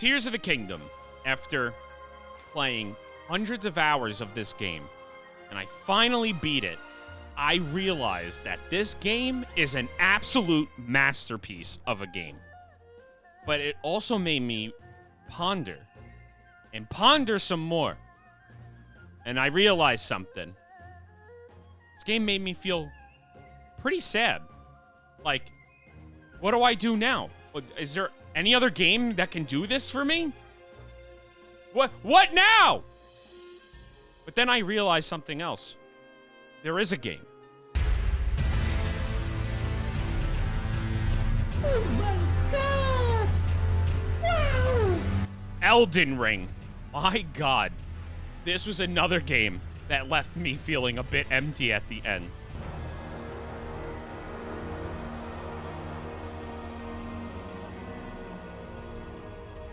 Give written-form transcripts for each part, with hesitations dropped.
Tears of the Kingdom, after playing hundreds of hours of this game, and I finally beat it, I realized that this game is an absolute masterpiece of a game. But it also made me ponder, and ponder some more. And I realized something. This game made me feel pretty sad. Like, what do I do now? Is there any other game that can do this for me? What now? But then I realized something else. There is a game. Oh my god! Wow! Elden Ring. My god. This was another game that left me feeling a bit empty at the end.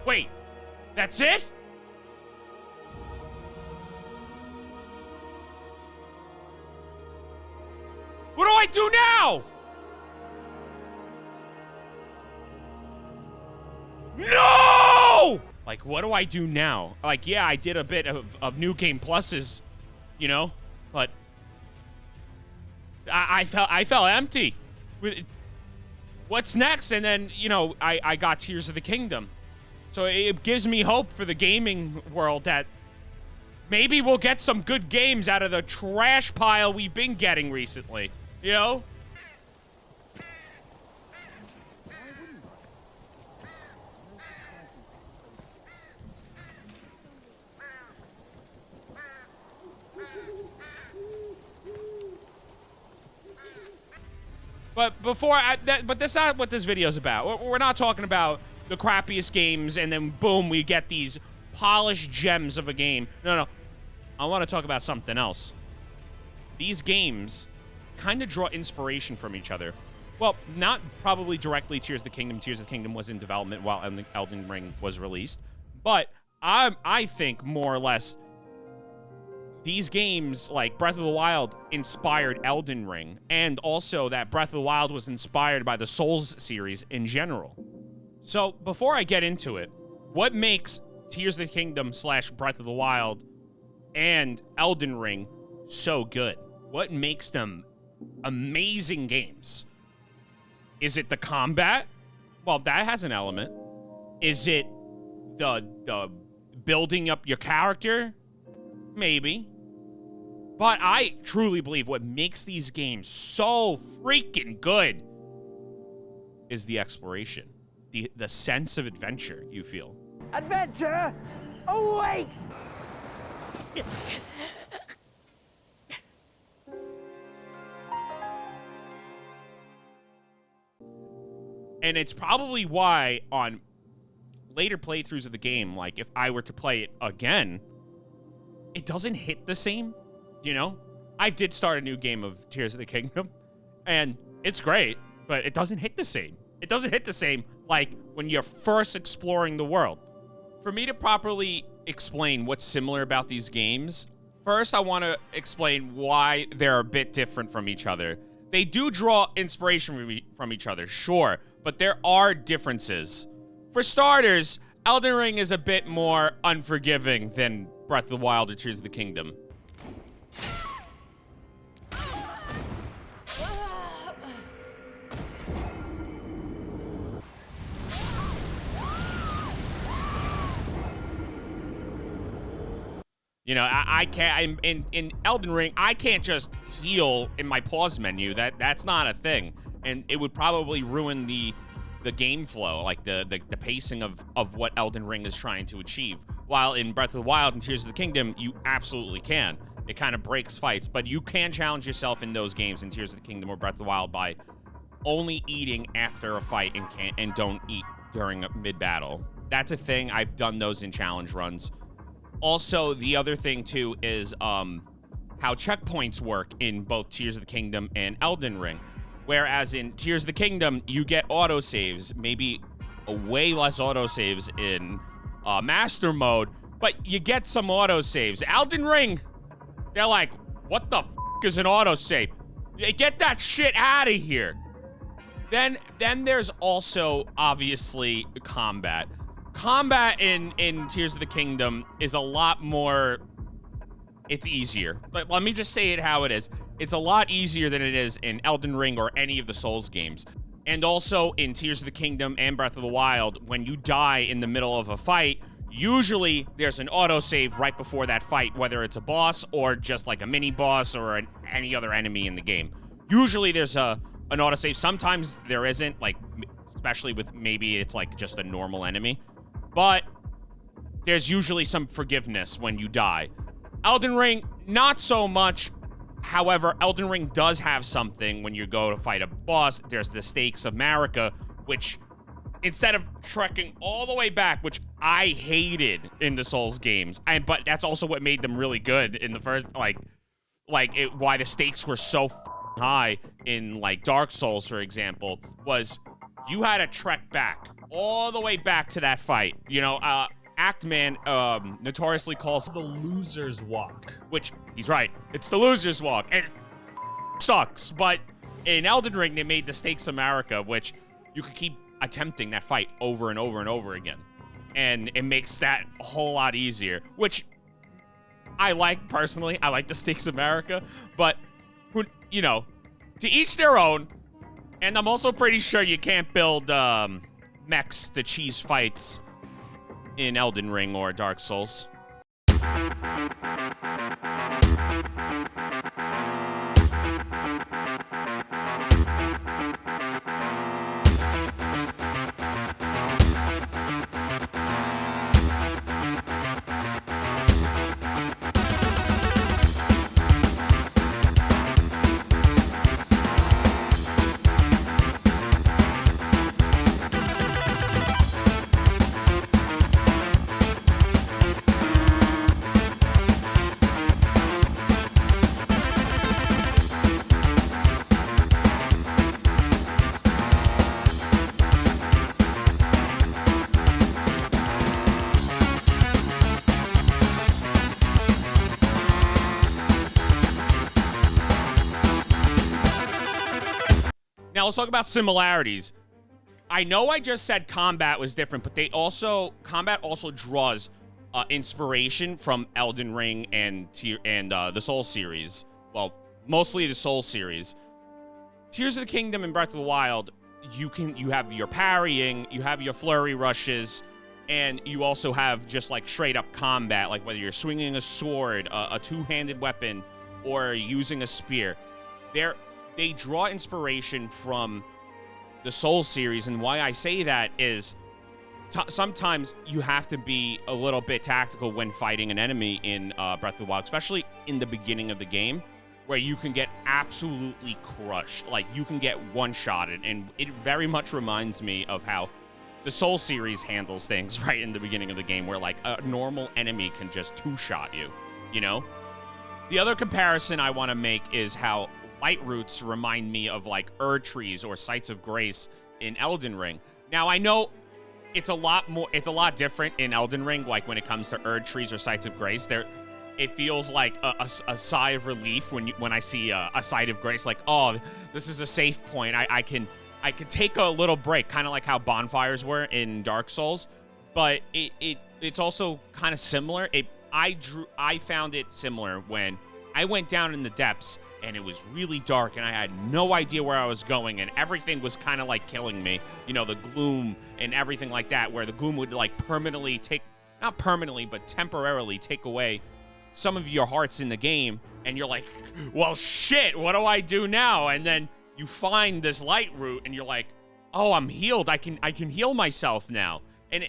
Wait, that's it? What do I do now? No! Like, what do I do now? Like, yeah, I did a bit of New Game Pluses, you know, but I felt empty. What's next? And then, you know, I got Tears of the Kingdom. So it gives me hope for the gaming world that maybe we'll get some good games out of the trash pile we've been getting recently, you know? But but that's not what this video is about. We're not talking about the crappiest games and then boom, we get these polished gems of a game. No. I want to talk about something else. These games kind of draw inspiration from each other. Well, not probably directly Tears of the Kingdom. Tears of the Kingdom was in development while Elden Ring was released. But I think more or less these games, like Breath of the Wild, inspired Elden Ring, and also that Breath of the Wild was inspired by the Souls series in general. So, before I get into it, what makes Tears of the Kingdom / Breath of the Wild and Elden Ring so good? What makes them amazing games? Is it the combat? Well, that has an element. Is it the building up your character? Maybe. But I truly believe what makes these games so freaking good is the exploration. The sense of adventure you feel. Adventure awaits! And it's probably why on later playthroughs of the game, like if I were to play it again, it doesn't hit the same, you know? I did start a new game of Tears of the Kingdom, and it's great, but it doesn't hit the same. It doesn't hit the same like when you're first exploring the world. For me to properly explain what's similar about these games, first I want to explain why they're a bit different from each other. They do draw inspiration from each other, sure, but there are differences. For starters, Elden Ring is a bit more unforgiving than Breath of the Wild or Tears of the Kingdom. You know, I can't, in Elden Ring, I can't just heal in my pause menu. That's not a thing. And it would probably ruin the game flow, like the pacing of what Elden Ring is trying to achieve. While in Breath of the Wild and Tears of the Kingdom, you absolutely can. It kind of breaks fights, but you can challenge yourself in those games in Tears of the Kingdom or Breath of the Wild by only eating after a fight and don't eat during mid-battle. That's a thing. I've done those in challenge runs. Also, the other thing, too, is how checkpoints work in both Tears of the Kingdom and Elden Ring. Whereas in Tears of the Kingdom, you get autosaves, maybe way less autosaves in Master Mode, but you get some autosaves. Elden Ring, they're like, what the f*** is an autosave? Get that shit out of here. Then there's also, obviously, combat. combat in Tears of the Kingdom is a lot more, it's easier. But let me just say it how it is. It's a lot easier than it is in Elden Ring or any of the Souls games. And also in Tears of the Kingdom and Breath of the Wild, when you die in the middle of a fight, usually there's an autosave right before that fight, whether it's a boss or just like a mini boss or any other enemy in the game. Usually there's an autosave. Sometimes there isn't, like, especially with maybe it's like just a normal enemy. But there's usually some forgiveness when you die. Elden Ring, not so much. However, Elden Ring does have something when you go to fight a boss. There's the Stakes of Marika, which instead of trekking all the way back, which I hated in the Souls games, but that's also what made them really good in the first, why the stakes were so high in like Dark Souls, for example, was you had to trek back all the way back to that fight. You know, Actman notoriously calls The loser's walk. which he's right. It's the loser's walk, and it sucks. But in Elden Ring, they made the Stakes of Marika, which you could keep attempting that fight over and over and over again, and it makes that a whole lot easier. Which I like personally. I like the Stakes of Marika, but you know, to each their own. And I'm also pretty sure you can't build mechs to cheese fights in Elden Ring or Dark Souls. Now let's talk about similarities. I know I just said combat was different, but combat also draws inspiration from Elden Ring and the Soul series. Well, mostly the Soul series. Tears of the Kingdom and Breath of the Wild, you have your parrying, you have your flurry rushes, and you also have just like straight up combat, like whether you're swinging a sword, a two-handed weapon, or using a spear. They draw inspiration from the Soul series, and why I say that is sometimes you have to be a little bit tactical when fighting an enemy in Breath of the Wild, especially in the beginning of the game, where you can get absolutely crushed. Like, you can get one-shotted, and it very much reminds me of how the Soul series handles things right in the beginning of the game, where, like, a normal enemy can just two-shot you, you know? The other comparison I want to make is how light roots remind me of like trees or sites of grace in Elden Ring. Now I know it's a lot different in Elden Ring, like when it comes to trees or sites of grace. It feels like a sigh of relief when I see a site of grace, like, oh, this is a safe point. I can take a little break, kind of like how bonfires were in Dark Souls. But it's also kind of similar. I found it similar when I went down in the depths and it was really dark and I had no idea where I was going and everything was kind of like killing me. You know, the gloom and everything like that, where the gloom would like permanently not permanently, but temporarily take away some of your hearts in the game. And you're like, well, shit, what do I do now? And then you find this light root and you're like, oh, I'm healed. I can heal myself now. And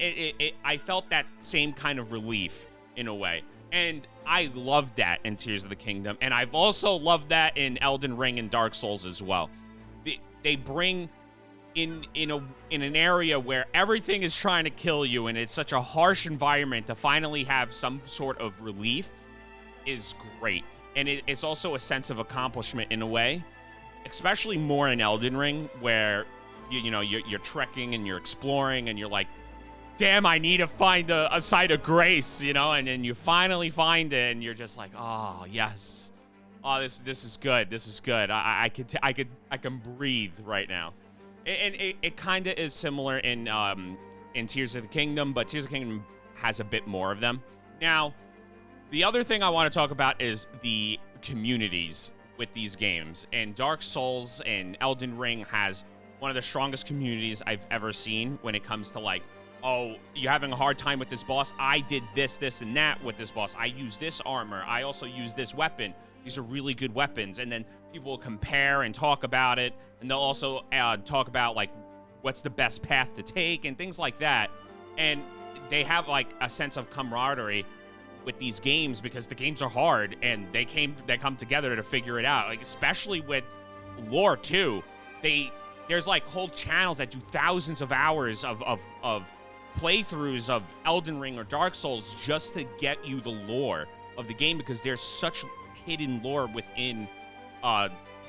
I felt that same kind of relief in a way. And I loved that in Tears of the Kingdom. And I've also loved that in Elden Ring and Dark Souls as well. They bring in an area where everything is trying to kill you and it's such a harsh environment, to finally have some sort of relief is great. And it's also a sense of accomplishment in a way, especially more in Elden Ring, where you're trekking and you're exploring and you're like, damn, I need to find a site of grace, you know, and then you finally find it, and you're just like, oh yes, oh this is good, this is good. I can breathe right now, and it kind of is similar in in Tears of the Kingdom, but Tears of the Kingdom has a bit more of them. Now, the other thing I want to talk about is the communities with these games. And Dark Souls and Elden Ring has one of the strongest communities I've ever seen when it comes to like, oh, you're having a hard time with this boss. I did this, this, and that with this boss. I use this armor. I also use this weapon. These are really good weapons. And then people will compare and talk about it. And they'll also talk about like what's the best path to take and things like that. And they have like a sense of camaraderie with these games because the games are hard and they come together to figure it out. Like especially with lore too. There's like whole channels that do thousands of hours of playthroughs of Elden Ring or Dark Souls just to get you the lore of the game because there's such hidden lore within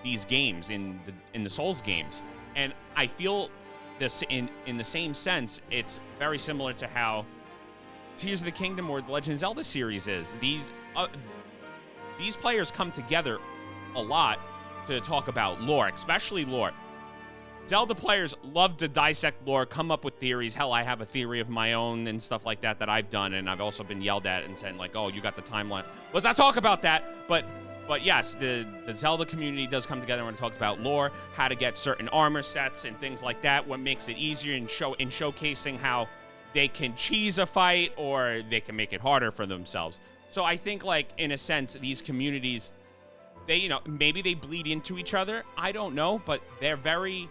these games in the Souls games. And I feel this in the same sense, it's very similar to how Tears of the Kingdom or the Legend of Zelda series is. These players come together a lot to talk about lore, especially lore. Zelda players love to dissect lore, come up with theories. Hell, I have a theory of my own and stuff like that I've done, and I've also been yelled at and said, like, oh, you got the timeline. Let's not talk about that. But yes, the Zelda community does come together when it talks about lore, how to get certain armor sets and things like that, what makes it easier in showcasing how they can cheese a fight or they can make it harder for themselves. So I think, like, in a sense, these communities, maybe they bleed into each other. I don't know, but they're very...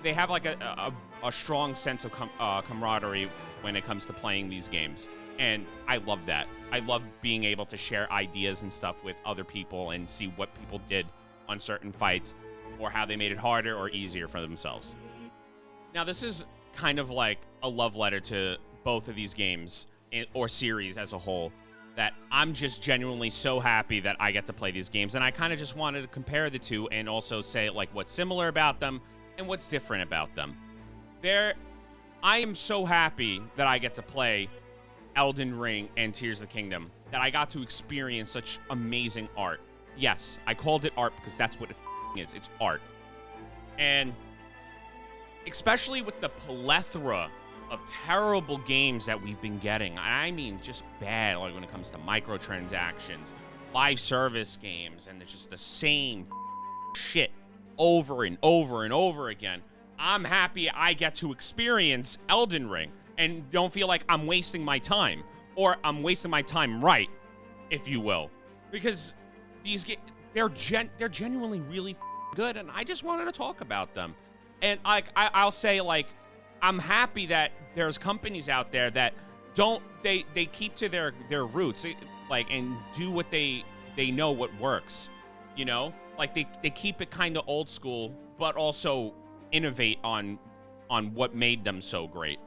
They have like a strong sense of camaraderie when it comes to playing these games. And I love that. I love being able to share ideas and stuff with other people and see what people did on certain fights or how they made it harder or easier for themselves. Now, this is kind of like a love letter to both of these games or series as a whole, that I'm just genuinely so happy that I get to play these games. And I kind of just wanted to compare the two and also say like what's similar about them and what's different about them. I am so happy that I get to play Elden Ring and Tears of the Kingdom, that I got to experience such amazing art. Yes, I called it art because that's what it is. It's art. And especially with the plethora of terrible games that we've been getting. I mean, just bad, like when it comes to microtransactions, live service games, and it's just the same shit over and over and over again. I'm happy I get to experience Elden Ring and don't feel like I'm wasting my time, or I'm wasting my time right, if you will, because these they're genuinely really good, and I just wanted to talk about them. And I'll say, like, I'm happy that there's companies out there that they keep to their roots, like, and do what they know what works, you know? Like, they keep it kind of old school, but also innovate on what made them so great.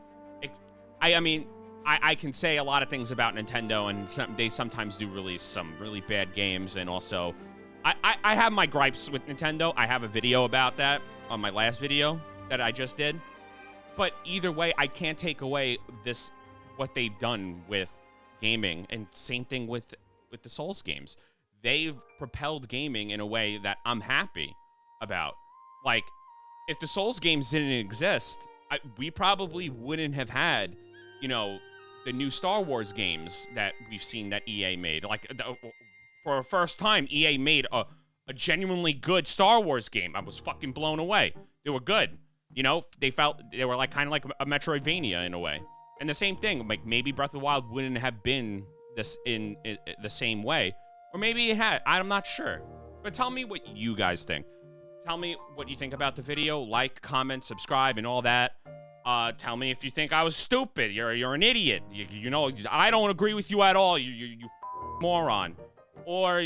I mean, I can say a lot of things about Nintendo, and they sometimes do release some really bad games, and also, I have my gripes with Nintendo. I have a video about that on my last video that I just did. But either way, I can't take away what they've done with gaming, and same thing with the Souls games. They've propelled gaming in a way that I'm happy about. Like, if the Souls games didn't exist, we probably wouldn't have had, the new Star Wars games that we've seen that EA made. Like, for the first time, EA made a genuinely good Star Wars game. I was fucking blown away. They were good. They were like kind of like a Metroidvania in a way. And the same thing, like maybe Breath of the Wild wouldn't have been this in the same way. Or maybe it had. I'm not sure. But tell me what you guys think. Tell me what you think about the video. Like, comment, subscribe, and all that. Tell me if you think I was stupid. You're an idiot. I don't agree with you at all. You moron. Or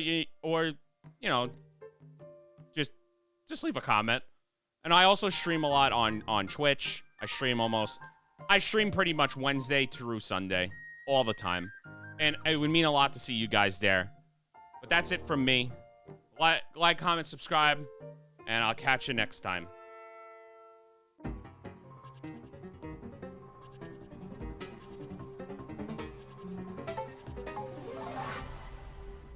just leave a comment. And I also stream a lot on Twitch. I stream pretty much Wednesday through Sunday all the time. And it would mean a lot to see you guys there. But that's it from me. Like, comment, subscribe, and I'll catch you next time.